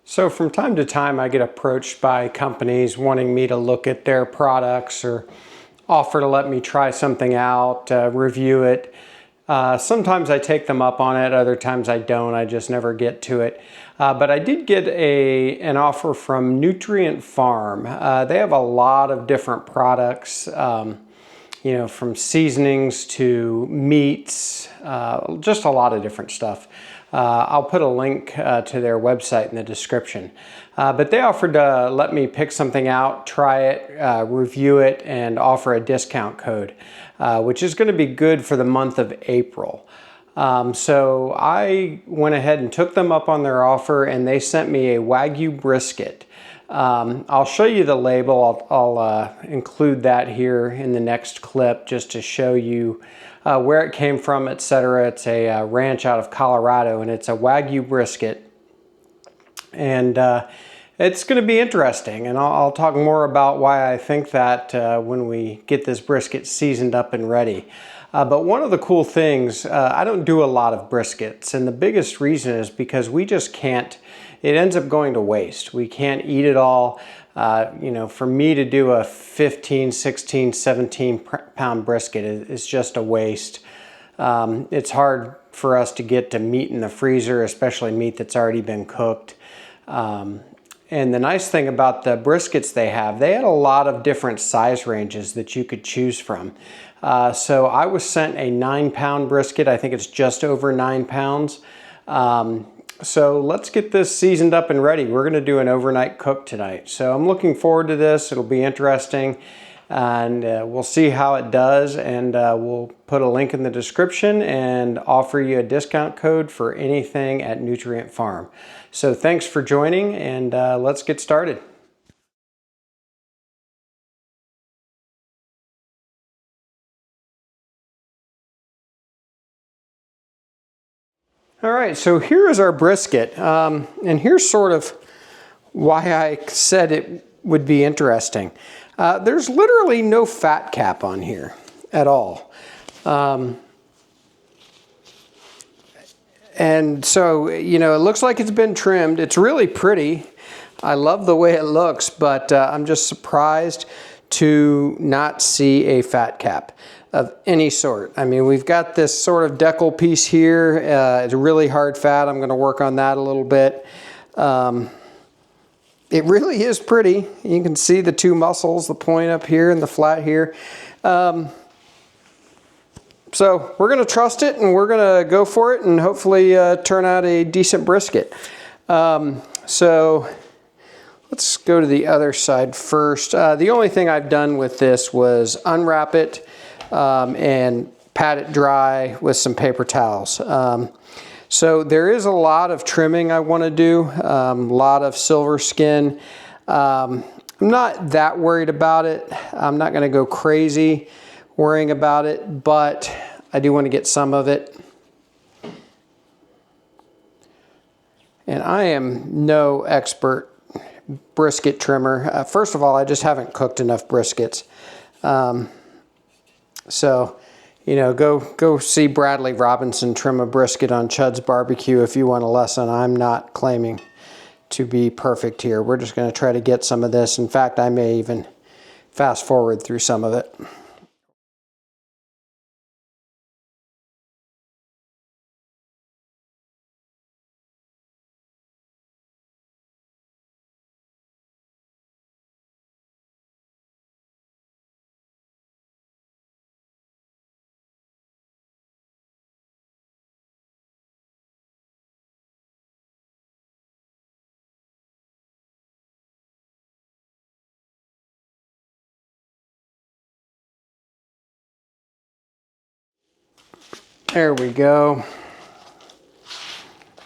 So from time to time I get approached by companies wanting me to look at their products or offer to let me try something out, review it. Sometimes I take them up on it, other times I don't, I just never get to it. But I did get an offer from Nutrient Farm. They have a lot of different products, you know, from seasonings to meats, just a lot of different stuff. I'll put a link to their website in the description. But they offered to let me pick something out, try it, review it, and offer a discount code, which is going to be good for the month of April. So I went ahead and took them up on their offer, and they sent me a Wagyu Brisket. I'll show you the label. I'll include that here in the next clip just to show you where it came from, etc. It's a ranch out of Colorado, and it's a Wagyu brisket. And it's going to be interesting, and I'll talk more about why I think that when we get this brisket seasoned up and ready. But one of the cool things, I don't do a lot of briskets, and the biggest reason is because we just can't, it ends up going to waste. We can't eat it all. You know, for me to do a 15, 16, 17 pound brisket is just a waste. It's hard for us to get to meat in the freezer, especially meat that's already been cooked. And the nice thing about the briskets they had a lot of different size ranges that you could choose from. So I was sent a 9-pound brisket. I think it's just over 9 pounds. So let's get this seasoned up and ready. We're going to do an overnight cook tonight. So I'm looking forward to this. It'll be interesting, and we'll see how it does, and we'll put a link in the description and offer you a discount code for anything at Nutrient Farm. So thanks for joining, and let's get started. All right, so here is our brisket, and here's sort of why I said it would be interesting. There's literally no fat cap on here at all. And so, you know, it looks like it's been trimmed. It's really pretty. I love the way it looks, but I'm just surprised to not see a fat cap of any sort. I mean, we've got this sort of decal piece here. It's really hard fat. I'm going to work on that a little bit. It really is pretty. You can see the two muscles, the point up here and the flat here. So we're going to trust it, and we're going to go for it, and hopefully turn out a decent brisket. So let's go to the other side first. The only thing I've done with this was unwrap it and pat it dry with some paper towels. So there is a lot of trimming I want to do, a lot of silver skin. I'm not that worried about it. I'm not going to go crazy worrying about it, but I do want to get some of it. And I am no expert brisket trimmer. First of all, I just haven't cooked enough briskets. So, you know, go see Bradley Robinson trim a brisket on Chud's Barbecue if you want a lesson. I'm not claiming to be perfect here. We're just going to try to get some of this. In fact, I may even fast forward through some of it. There we go.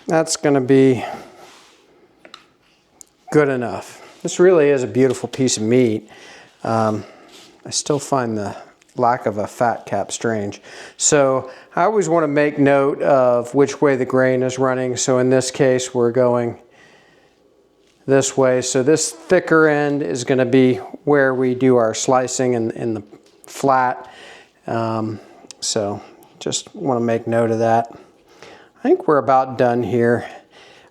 That's going to be good enough. This really is a beautiful piece of meat. I still find the lack of a fat cap strange. So I always want to make note of which way the grain is running. So in this case, we're going this way. So this thicker end is going to be where we do our slicing in the flat. So just want to make note of that. I think we're about done here.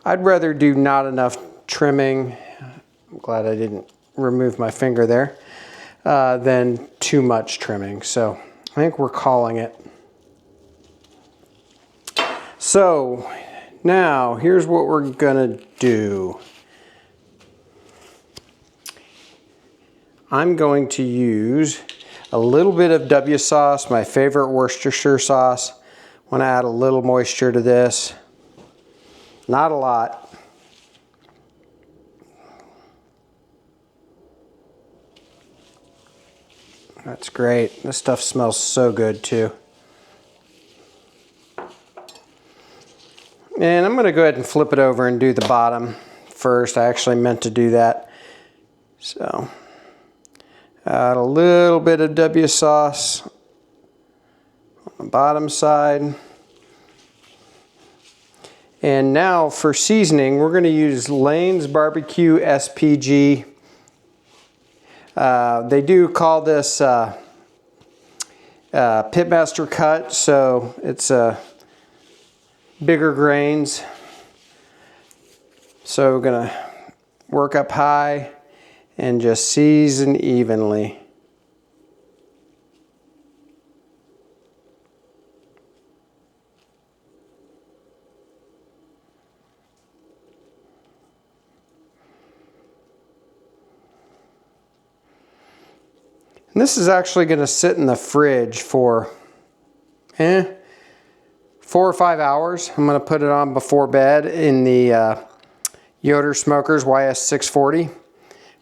I'd rather do not enough trimming, I'm glad I didn't remove my finger there, than too much trimming. So I think we're calling it. So now here's what we're gonna do. I'm going to use a little bit of W sauce, my favorite Worcestershire sauce. I want to add a little moisture to this. Not a lot. That's great. This stuff smells so good too. And I'm going to go ahead and flip it over and do the bottom first. I actually meant to do that. So add a little bit of W sauce on the bottom side. And now for seasoning, we're going to use Lane's Barbecue SPG. They do call this Pitmaster cut, so it's bigger grains. So we're going to work up high and just season evenly. And this is actually going to sit in the fridge for 4 or 5 hours. I'm going to put it on before bed in the Yoder Smokers YS640.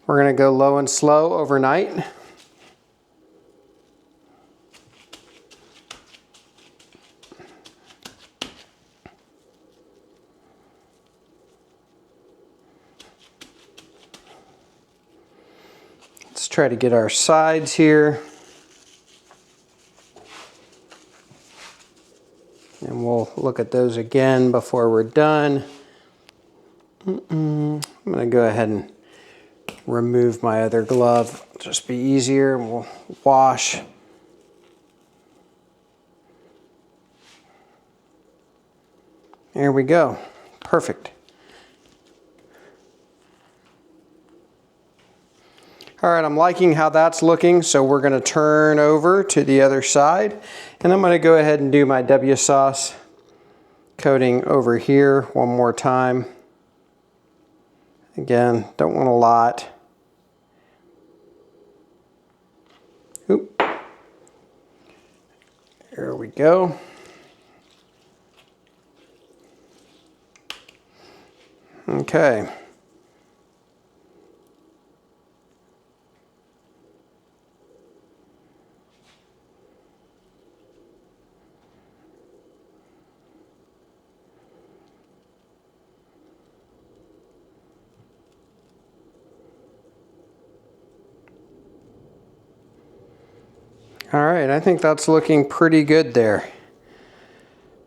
We're going to go low and slow overnight. Let's try to get our sides here. And we'll look at those again before we're done. I'm going to go ahead and remove my other glove. It'll just be easier, and we'll wash. There we go. Perfect. All right, I'm liking how that's looking, so we're going to turn over to the other side, and I'm going to go ahead and do my W sauce coating over here one more time. Again, don't want a lot. Oop. There we go. Okay. All right, I think that's looking pretty good there.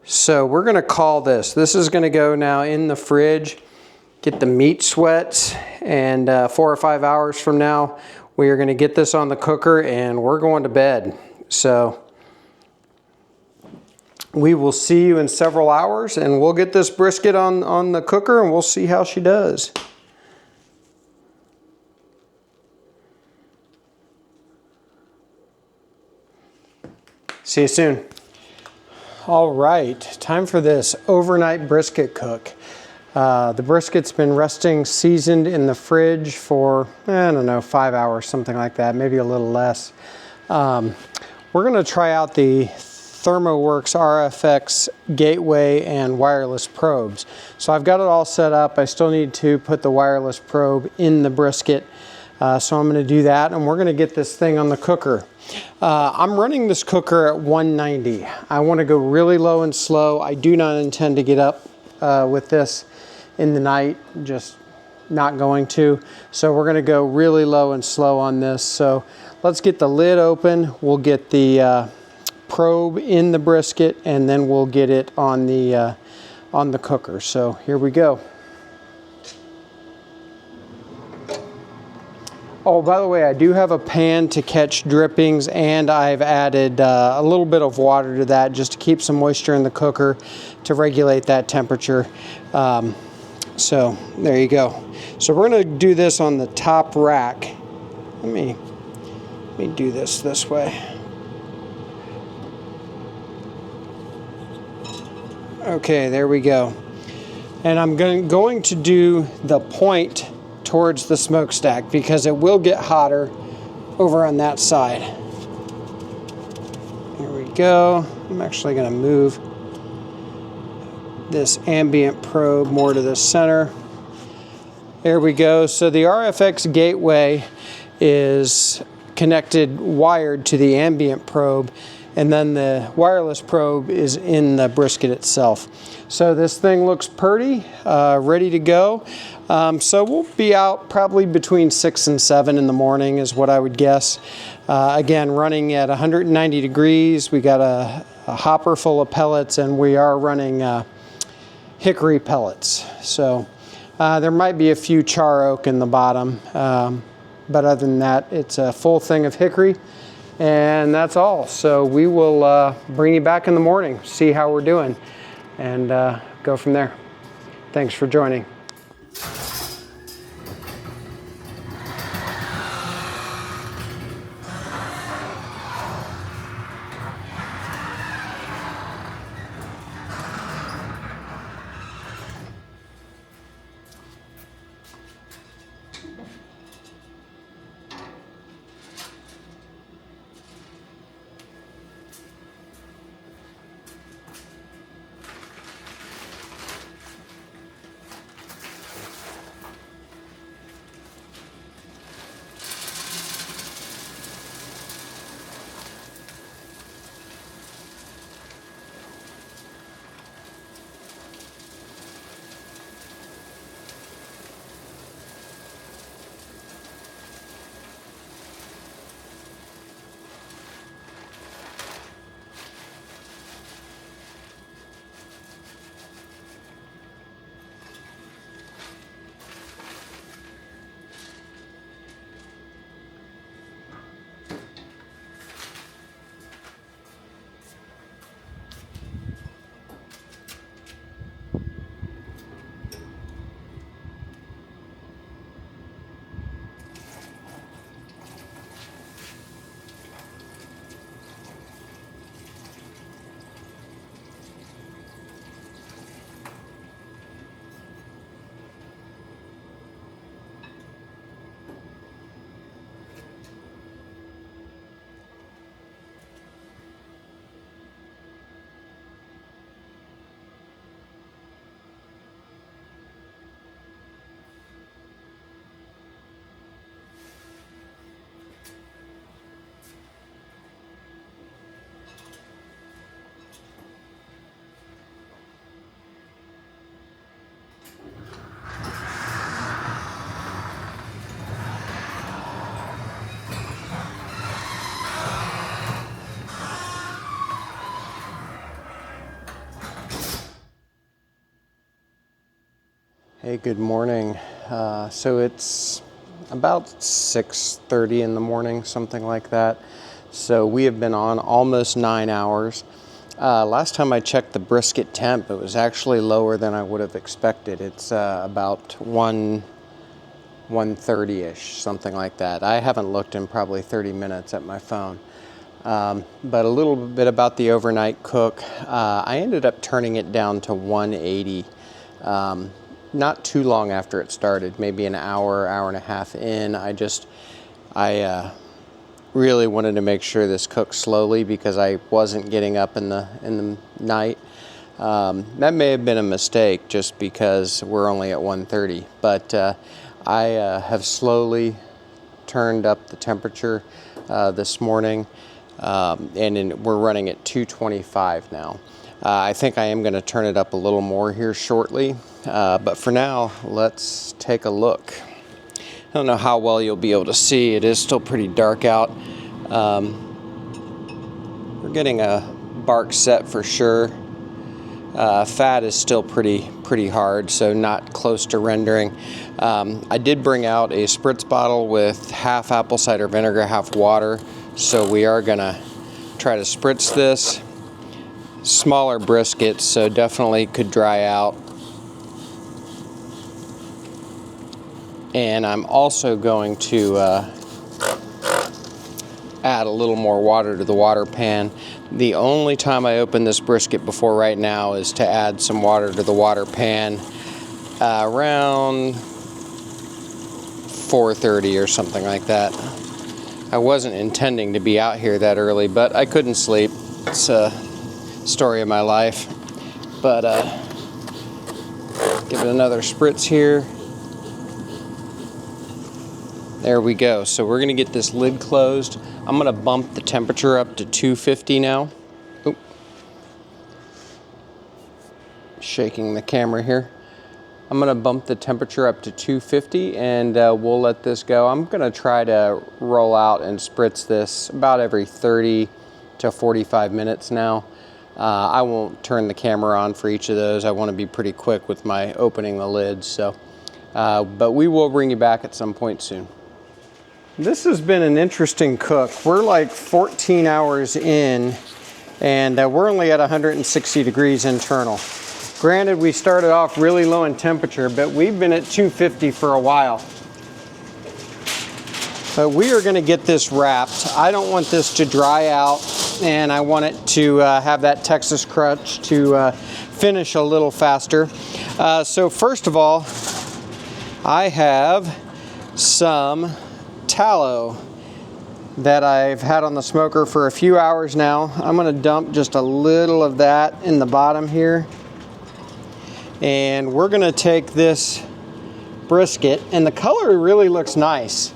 So we're gonna call this. This is gonna go now in the fridge, get the meat sweats, and 4 or 5 hours from now, we are gonna get this on the cooker and we're going to bed. So we will see you in several hours, and we'll get this brisket on the cooker and we'll see how she does. See you soon. All right, time for this overnight brisket cook. The brisket's been resting seasoned in the fridge for, I don't know, 5 hours, something like that, maybe a little less. We're gonna try out the ThermoWorks RFX gateway and wireless probes. So I've got it all set up. I still need to put the wireless probe in the brisket. So I'm gonna do that, and we're gonna get this thing on the cooker. I'm running this cooker at 190. I want to go really low and slow. I do not intend to get up with this in the night, just not going to. So we're going to go really low and slow on this. So let's get the lid open. We'll get the probe in the brisket, and then we'll get it on the cooker. So here we go. Oh, by the way, I do have a pan to catch drippings, and I've added a little bit of water to that just to keep some moisture in the cooker to regulate that temperature. So there you go. So we're going to do this on the top rack. Let me do this way. Okay, there we go. And I'm going to do the point towards the smokestack because it will get hotter over on that side. Here we go. I'm actually going to move this ambient probe more to the center. There we go. So the RFX gateway is connected, wired to the ambient probe, and then the wireless probe is in the brisket itself. So this thing looks pretty, ready to go. So we'll be out probably between 6 and 7 in the morning is what I would guess. Again, running at 190 degrees. We got a hopper full of pellets, and we are running hickory pellets. So there might be a few char oak in the bottom, but other than that, it's a full thing of hickory, and that's all. So we will bring you back in the morning, see how we're doing, and go from there. Thanks for joining. Hey, good morning. So it's about 6:30 in the morning, something like that. So we have been on almost 9 hours. Last time I checked the brisket temp, it was actually lower than I would have expected. It's about 130-ish, something like that. I haven't looked in probably 30 minutes at my phone. But a little bit about the overnight cook. I ended up turning it down to 180. Not too long after it started, maybe an hour, hour and a half in. I really wanted to make sure this cooked slowly because I wasn't getting up in the night. That may have been a mistake just because we're only at 130, but I have slowly turned up the temperature this morning, and we're running at 225 now. I think I am going to turn it up a little more here shortly, but for now, let's take a look. I don't know how well you'll be able to see. It is still pretty dark out. We're getting a bark set for sure. Fat is still pretty hard, so not close to rendering. I did bring out a spritz bottle with half apple cider vinegar, half water, so we are going to try to spritz this. Smaller briskets, so definitely could dry out. And I'm also going to add a little more water to the water pan. The only time I open this brisket before right now is to add some water to the water pan around 4:30 or something like that. I wasn't intending to be out here that early, but I couldn't sleep. It's a story of my life. But give it another spritz here. There we go. So we're gonna get this lid closed. I'm gonna bump the temperature up to 250 now. Oop. Shaking the camera here. I'm gonna bump the temperature up to 250 and we'll let this go. I'm gonna try to roll out and spritz this about every 30 to 45 minutes now. I won't turn the camera on for each of those. I wanna be pretty quick with my opening the lid. So, but we will bring you back at some point soon. This has been an interesting cook. We're like 14 hours in and we're only at 160 degrees internal. Granted, we started off really low in temperature, but we've been at 250 for a while. But we are gonna get this wrapped. I don't want this to dry out and I want it to have that Texas crunch to finish a little faster. So first of all, I have some tallow that I've had on the smoker for a few hours now. I'm gonna dump just a little of that in the bottom here. And we're gonna take this brisket, and the color really looks nice.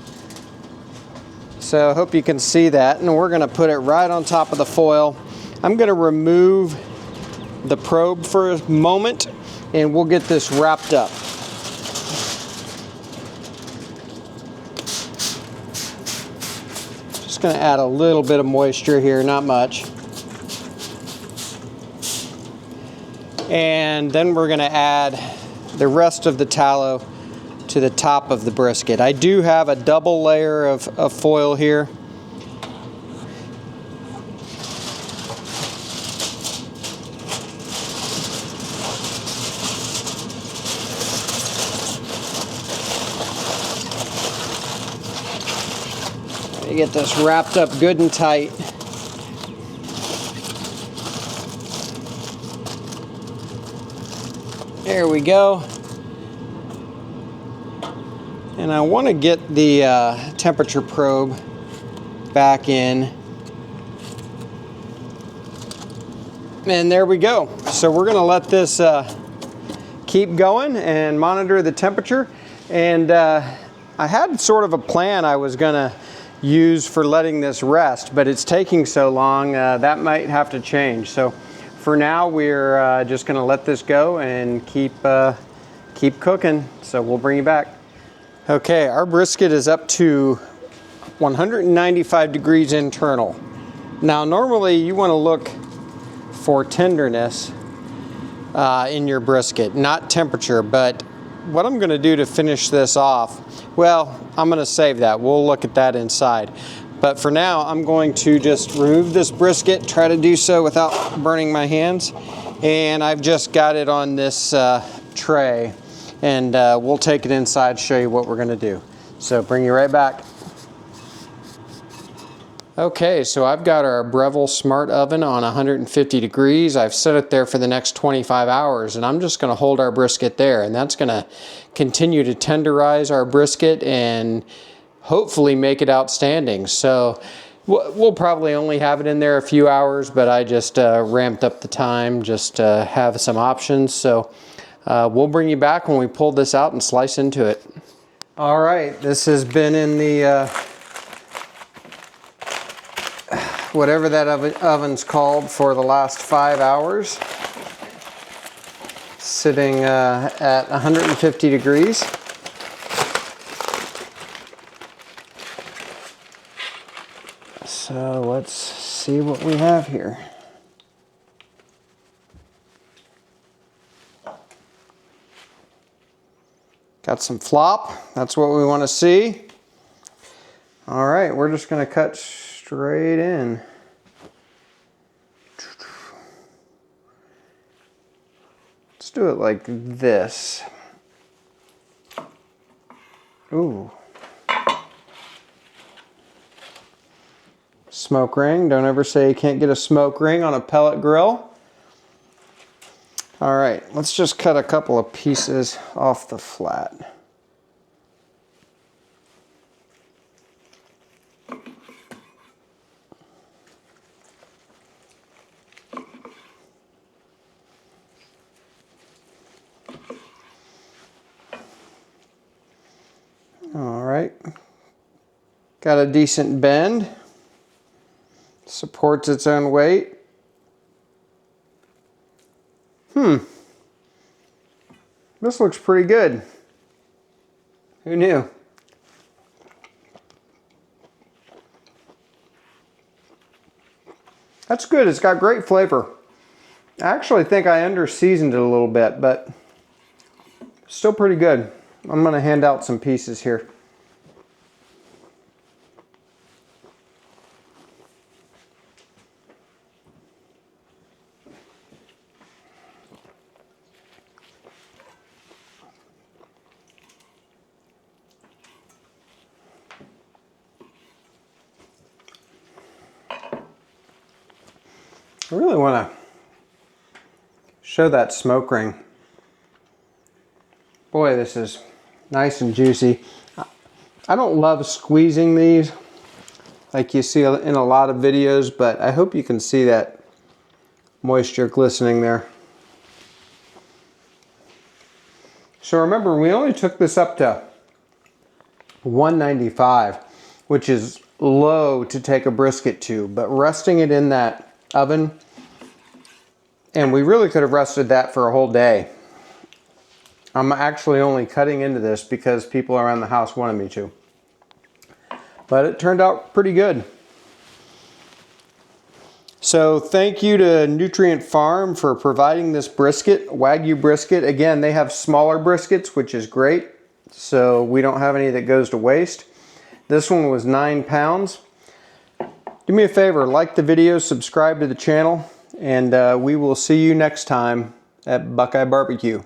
So I hope you can see that. And we're gonna put it right on top of the foil. I'm gonna remove the probe for a moment and we'll get this wrapped up. Just gonna add a little bit of moisture here, not much. And then we're gonna add the rest of the tallow to the top of the brisket. I do have a double layer of foil here. Get this wrapped up good and tight. There we go. And I want to get the temperature probe back in. And there we go. So we're going to let this keep going and monitor the temperature. And I had sort of a plan I was going to use for letting this rest, but it's taking so long that might have to change. So for now we're just going to let this go and keep cooking. So we'll bring you back. Okay, our brisket is up to 195 degrees internal. Now normally you want to look for tenderness in your brisket, not temperature, but what I'm going to do to finish this off, well, I'm going to save that. We'll look at that inside. But for now, I'm going to just remove this brisket, try to do so without burning my hands. And I've just got it on this tray. And we'll take it inside, show you what we're going to do. So bring you right back. Okay, so I've got our Breville Smart Oven on 150 degrees. I've set it there for the next 25 hours, and I'm just going to hold our brisket there, and that's going to continue to tenderize our brisket and hopefully make it outstanding. So we'll probably only have it in there a few hours, but I just ramped up the time just to have some options. So we'll bring you back when we pull this out and slice into it. All right, this has been in the whatever that oven's called for the last 5 hours, sitting at 150 degrees. So let's see what we have here. Got some flop, that's what we want to see. All right, we're just going to cut straight in. Let's do it like this. Ooh. Smoke ring. Don't ever say you can't get a smoke ring on a pellet grill. All right, let's just cut a couple of pieces off the flat. All right, got a decent bend, supports its own weight. This looks pretty good. Who knew? That's good, it's got great flavor. I actually think I under-seasoned it a little bit, but still pretty good. I'm gonna hand out some pieces here. I really want to show that smoke ring. Boy, this is nice and juicy. I don't love squeezing these like you see in a lot of videos, but I hope you can see that moisture glistening there. So remember, we only took this up to 195, which is low to take a brisket to, but resting it in that oven, and we really could have rested that for a whole day. I'm actually only cutting into this because people around the house wanted me to. But it turned out pretty good. So thank you to Nutrient Farm for providing this brisket, Wagyu brisket. Again, they have smaller briskets, which is great. So we don't have any that goes to waste. This one was 9 pounds. Do me a favor, like the video, subscribe to the channel, and we will see you next time at BuQeye BBQ.